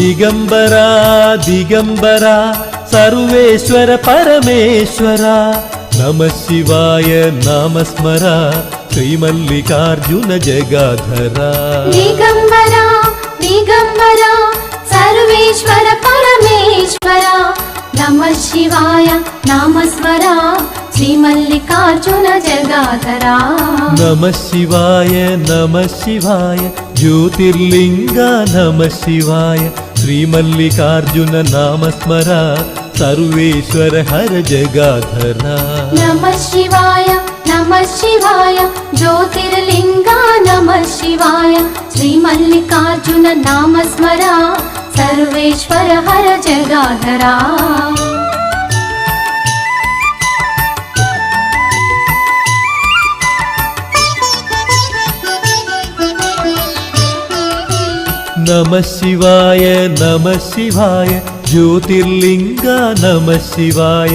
ದಿಗಂಬರ ದಿಗಂಬರ ಸರ್ವೇಶ್ವರ ಪರಮೇಶ್ವರ ನಮಃ ಶಿವಾಯ ನಾಮಸ್ಮರ ಶ್ರೀಮಲ್ಲಿಕಾರ್ಜುನ ಜಗಾಧರ ದಿಗಂಬರ ದಿಗಂಬರ ಸರ್ವೇಶ್ವರ ಪರಮೇಶ್ವರ ನಮಃ ಶಿವಾಯ ನಾಮಸ್ಮರ ಶ್ರೀಮಲ್ಲಿಕಾರ್ಜುನ ಜಗಾಧರ ನಮಃ ಶಿವಾಯ ಜ್ಯೋತಿರ್ಲಿಂಗ ನಮಃ ಶಿವಾಯ ಶ್ರೀಮಲ್ಲಿಕಾರ್ಜುನ ನಾಮಸ್ಮರ ಸರ್ವೇಶ್ವರ ಹರ ಜಗಾಧರ ನಮಃ ಶಿವಾಯ ಜ್ಯೋತಿರ್ಲಿಂಗ ನಮಃ ಶಿವಾಯ ಶ್ರೀಮಲ್ಲಿಕಾರ್ಜುನ ನಾಮಸ್ಮರ ಸರ್ವೇಶ್ವರ ಹರ ಜಗಾಧರ ನಮಃ ಶಿವಾಯ ಜ್ಯೋತಿರ್ಲಿಂಗ ನಮಃ ಶಿವಾಯ